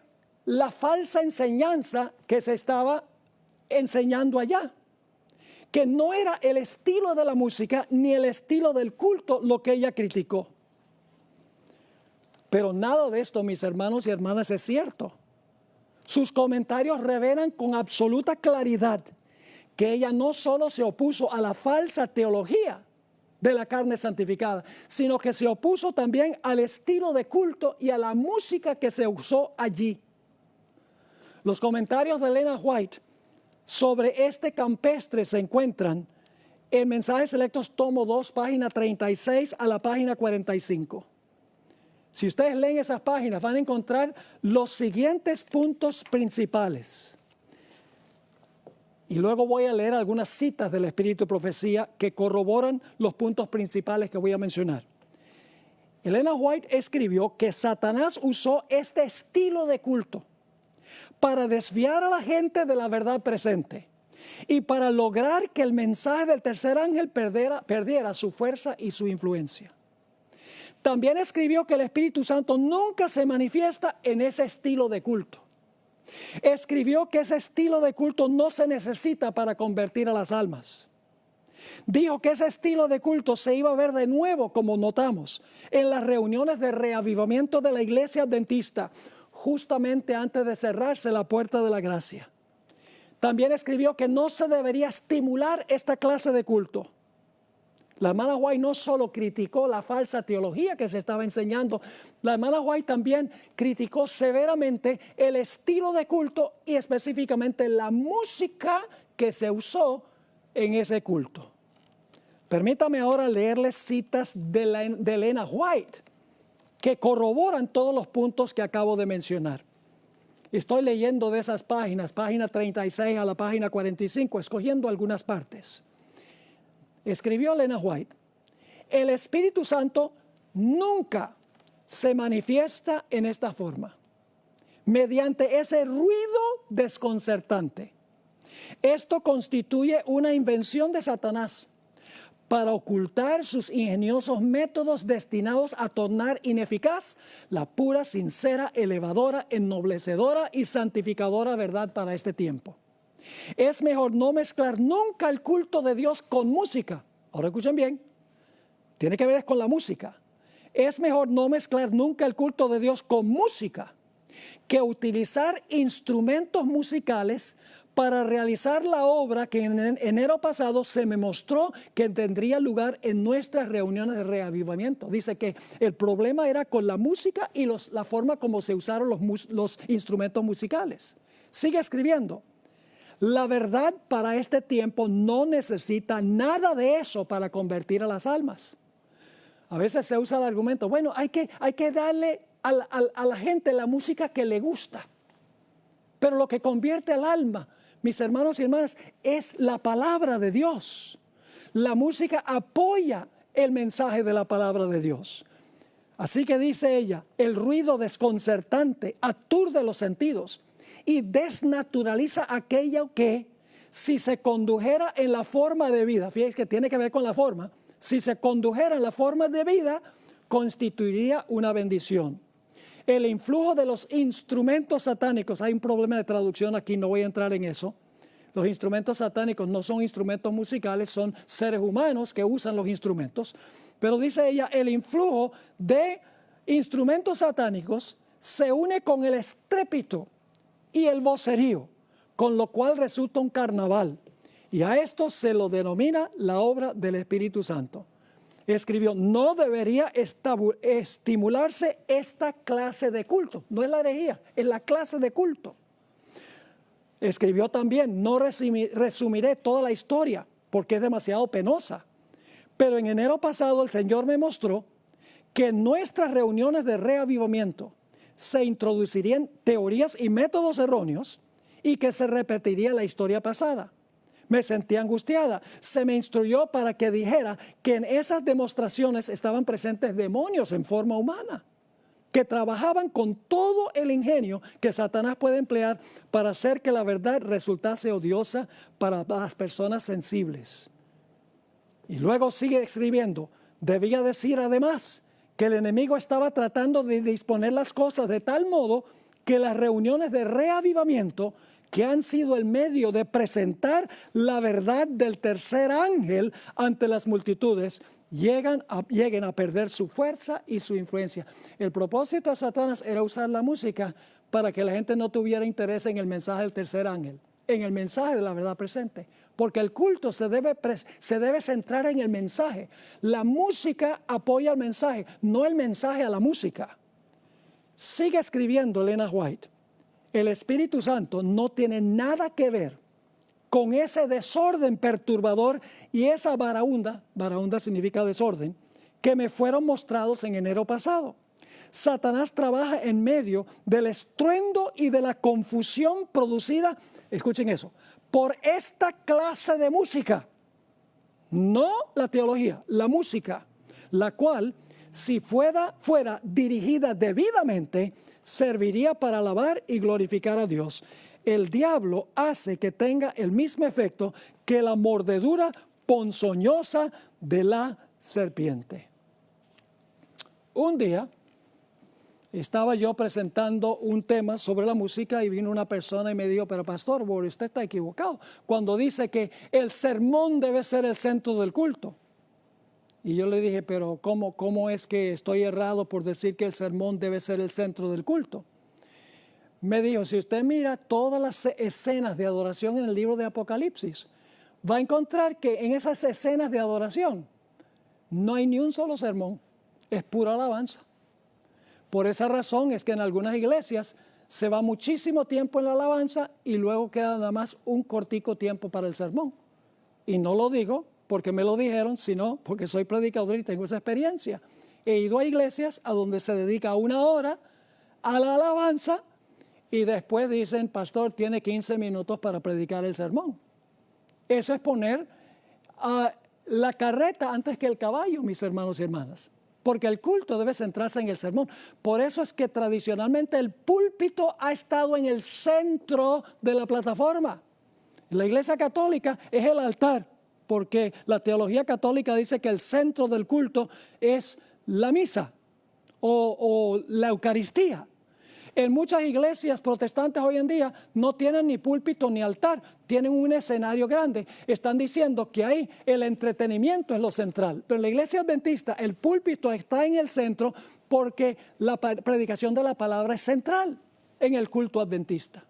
la falsa enseñanza que se estaba enseñando allá. Que no era el estilo de la música ni el estilo del culto lo que ella criticó. Pero nada de esto, mis hermanos y hermanas, es cierto. Sus comentarios revelan con absoluta claridad que ella no solo se opuso a la falsa teología de la carne santificada, sino que se opuso también al estilo de culto y a la música que se usó allí. Los comentarios de Elena White sobre este campestre se encuentran en Mensajes Selectos, tomo 2, página 36 a la página 45. Si ustedes leen esas páginas, van a encontrar los siguientes puntos principales. Y luego voy a leer algunas citas del Espíritu de Profecía que corroboran los puntos principales que voy a mencionar. Elena White escribió que Satanás usó este estilo de culto para desviar a la gente de la verdad presente y para lograr que el mensaje del tercer ángel perdiera su fuerza y su influencia. También escribió que el Espíritu Santo nunca se manifiesta en ese estilo de culto. Escribió que ese estilo de culto no se necesita para convertir a las almas. Dijo que ese estilo de culto se iba a ver de nuevo, como notamos, en las reuniones de reavivamiento de la iglesia adventista, justamente antes de cerrarse la puerta de la gracia. También escribió que no se debería estimular esta clase de culto. La hermana White no solo criticó la falsa teología que se estaba enseñando, la hermana White también criticó severamente el estilo de culto y específicamente la música que se usó en ese culto. Permítame ahora leerles citas de Elena White que corroboran todos los puntos que acabo de mencionar. Estoy leyendo de esas páginas, página 36 a la página 45, escogiendo algunas partes. Escribió Elena White: el Espíritu Santo nunca se manifiesta en esta forma, mediante ese ruido desconcertante. Esto constituye una invención de Satanás para ocultar sus ingeniosos métodos destinados a tornar ineficaz la pura, sincera, elevadora, ennoblecedora y santificadora verdad para este tiempo. Es mejor no mezclar nunca el culto de Dios con música. Ahora escuchen bien, tiene que ver con la música. Es mejor no mezclar nunca el culto de Dios con música que utilizar instrumentos musicales para realizar la obra que en enero pasado se me mostró que tendría lugar en nuestras reuniones de reavivamiento. Dice que el problema era con la música y la forma como se usaron los instrumentos musicales. Sigue escribiendo: la verdad para este tiempo no necesita nada de eso para convertir a las almas. A veces se usa el argumento, bueno, hay que darle a la gente la música que le gusta. Pero lo que convierte al alma, mis hermanos y hermanas, es la palabra de Dios. La música apoya el mensaje de la palabra de Dios. Así que dice ella, el ruido desconcertante aturde los sentidos y desnaturaliza aquello que, si se condujera en la forma de vida, fíjense que tiene que ver con la forma, si se condujera en la forma de vida, constituiría una bendición. El influjo de los instrumentos satánicos, hay un problema de traducción aquí, no voy a entrar en eso. Los instrumentos satánicos no son instrumentos musicales, son seres humanos que usan los instrumentos. Pero dice ella, el influjo de instrumentos satánicos se une con el estrépito y el vocerío, con lo cual resulta un carnaval. Y a esto se lo denomina la obra del Espíritu Santo. Escribió, no debería estimularse esta clase de culto. No es la herejía, es la clase de culto. Escribió también, no resumiré toda la historia porque es demasiado penosa. Pero en enero pasado el Señor me mostró que en nuestras reuniones de reavivamiento se introducirían teorías y métodos erróneos y que se repetiría la historia pasada. Me sentí angustiada. Se me instruyó para que dijera que en esas demostraciones estaban presentes demonios en forma humana, que trabajaban con todo el ingenio que Satanás puede emplear para hacer que la verdad resultase odiosa para las personas sensibles. Y luego sigue escribiendo, debía decir además que el enemigo estaba tratando de disponer las cosas de tal modo que las reuniones de reavivamiento, que han sido el medio de presentar la verdad del tercer ángel ante las multitudes, lleguen a perder su fuerza y su influencia. El propósito de Satanás era usar la música para que la gente no tuviera interés en el mensaje del tercer ángel, en el mensaje de la verdad presente, porque el culto se debe centrar en el mensaje. La música apoya el mensaje, no el mensaje a la música. Sigue escribiendo Elena White, el Espíritu Santo no tiene nada que ver con ese desorden perturbador y esa varaunda significa desorden, que me fueron mostrados en enero pasado. Satanás trabaja en medio del estruendo y de la confusión producida, escuchen eso, por esta clase de música, no la teología, la música, la cual, si fuera dirigida debidamente, serviría para alabar y glorificar a Dios. El diablo hace que tenga el mismo efecto que la mordedura ponzoñosa de la serpiente. Un día estaba yo presentando un tema sobre la música y vino una persona y me dijo, pero pastor, usted está equivocado cuando dice que el sermón debe ser el centro del culto. Y yo le dije, pero ¿cómo es que estoy errado por decir que el sermón debe ser el centro del culto? Me dijo, si usted mira todas las escenas de adoración en el libro de Apocalipsis, va a encontrar que en esas escenas de adoración no hay ni un solo sermón, es pura alabanza. Por esa razón es que en algunas iglesias se va muchísimo tiempo en la alabanza y luego queda nada más un cortico tiempo para el sermón. Y no lo digo porque me lo dijeron, sino porque soy predicador y tengo esa experiencia. He ido a iglesias a donde se dedica 1 hora a la alabanza y después dicen, pastor, tiene 15 minutos para predicar el sermón. Eso es poner la carreta antes que el caballo, mis hermanos y hermanas. Porque el culto debe centrarse en el sermón. Por eso es que tradicionalmente el púlpito ha estado en el centro de la plataforma. La Iglesia Católica es el altar, porque la teología católica dice que el centro del culto es la misa o la Eucaristía. En muchas iglesias protestantes hoy en día no tienen ni púlpito ni altar, tienen un escenario grande. Están diciendo que ahí el entretenimiento es lo central. Pero en la iglesia adventista el púlpito está en el centro porque la predicación de la palabra es central en el culto adventista.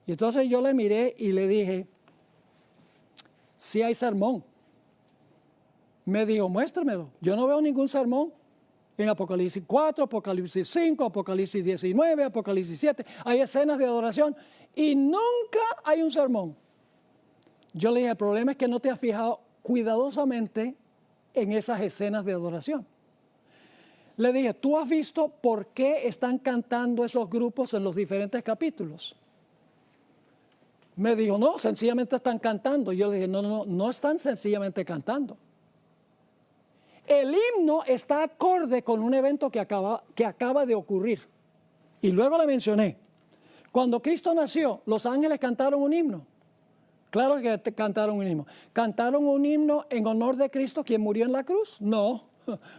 Y entonces yo le miré y le dije, sí hay sermón. Me dijo, muéstramelo. Yo no veo ningún sermón. En Apocalipsis 4, Apocalipsis 5, Apocalipsis 19, Apocalipsis 7, hay escenas de adoración y nunca hay un sermón. Yo le dije, el problema es que no te has fijado cuidadosamente en esas escenas de adoración. Le dije, ¿tú has visto por qué están cantando esos grupos en los diferentes capítulos? Me dijo, no, sencillamente están cantando. Yo le dije, no están sencillamente cantando. El himno está acorde con un evento que acaba de ocurrir. Y luego le mencioné, cuando Cristo nació, los ángeles cantaron un himno. Claro que cantaron un himno. ¿Cantaron un himno en honor de Cristo quien murió en la cruz? No.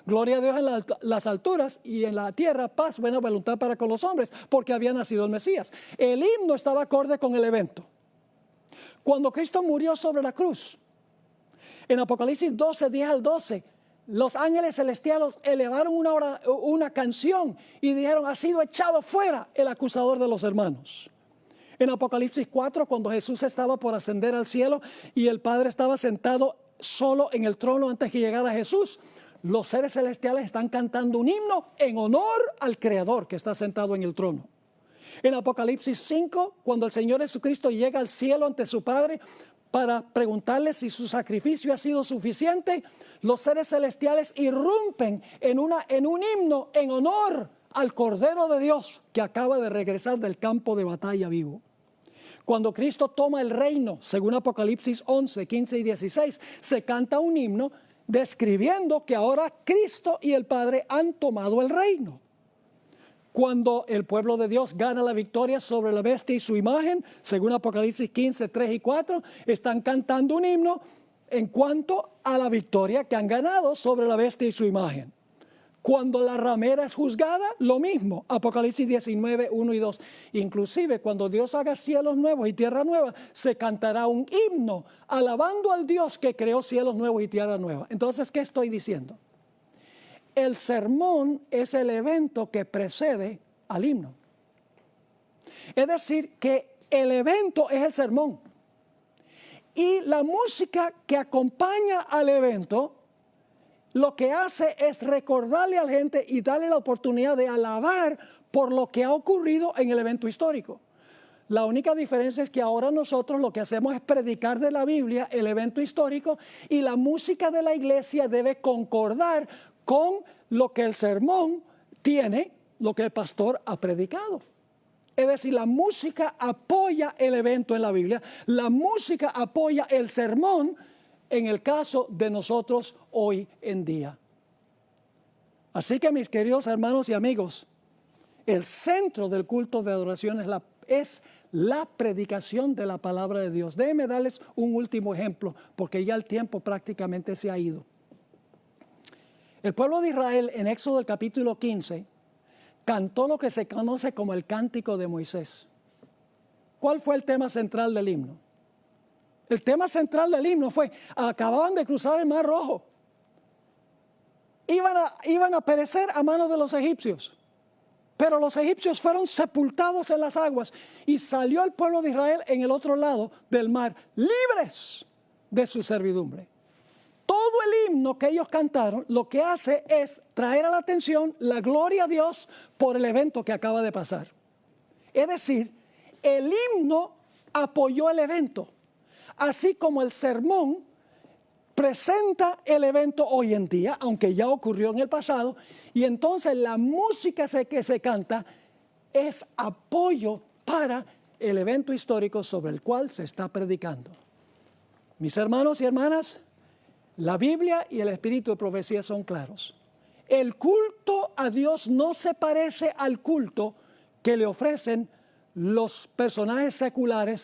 Gloria a Dios en las alturas y en la tierra paz, buena voluntad para con los hombres, porque había nacido el Mesías. El himno estaba acorde con el evento. Cuando Cristo murió sobre la cruz, en Apocalipsis 12, 10 al 12, los ángeles celestiales elevaron una canción y dijeron, ha sido echado fuera el acusador de los hermanos. En Apocalipsis 4, cuando Jesús estaba por ascender al cielo y el Padre estaba sentado solo en el trono antes que llegara Jesús, los seres celestiales están cantando un himno en honor al Creador que está sentado en el trono. En Apocalipsis 5, cuando el Señor Jesucristo llega al cielo ante su Padre, para preguntarle si su sacrificio ha sido suficiente, los seres celestiales irrumpen en un himno en honor al Cordero de Dios que acaba de regresar del campo de batalla vivo. Cuando Cristo toma el reino, según Apocalipsis 11, 15 y 16, se canta un himno describiendo que ahora Cristo y el Padre han tomado el reino. Cuando el pueblo de Dios gana la victoria sobre la bestia y su imagen, según Apocalipsis 15, 3 y 4, están cantando un himno en cuanto a la victoria que han ganado sobre la bestia y su imagen. Cuando la ramera es juzgada, lo mismo, Apocalipsis 19, 1 y 2. Inclusive cuando Dios haga cielos nuevos y tierra nueva, se cantará un himno alabando al Dios que creó cielos nuevos y tierra nueva. Entonces, ¿qué estoy diciendo? El sermón es el evento que precede al himno. Es decir, que el evento es el sermón. Y la música que acompaña al evento lo que hace es recordarle a la gente y darle la oportunidad de alabar por lo que ha ocurrido en el evento histórico. La única diferencia es que ahora nosotros lo que hacemos es predicar de la Biblia el evento histórico y la música de la iglesia debe concordar con lo que el sermón tiene, lo que el pastor ha predicado. Es decir, la música apoya el evento en la Biblia, la música apoya el sermón en el caso de nosotros hoy en día. Así que, mis queridos hermanos y amigos, el centro del culto de adoración es la predicación de la palabra de Dios. Déjenme darles un último ejemplo, porque ya el tiempo prácticamente se ha ido. El pueblo de Israel en Éxodo capítulo 15 cantó lo que se conoce como el Cántico de Moisés. ¿Cuál fue el tema central del himno? El tema central del himno fue, acababan de cruzar el Mar Rojo. Iban a perecer a manos de los egipcios. Pero los egipcios fueron sepultados en las aguas y salió el pueblo de Israel en el otro lado del mar, libres de su servidumbre. Todo el himno que ellos cantaron lo que hace es traer a la atención la gloria a Dios por el evento que acaba de pasar. Es decir, el himno apoyó el evento. Así como el sermón presenta el evento hoy en día, aunque ya ocurrió en el pasado, y entonces la música que se canta es apoyo para el evento histórico sobre el cual se está predicando. Mis hermanos y hermanas, la Biblia y el espíritu de profecía son claros. El culto a Dios no se parece al culto que le ofrecen los personajes seculares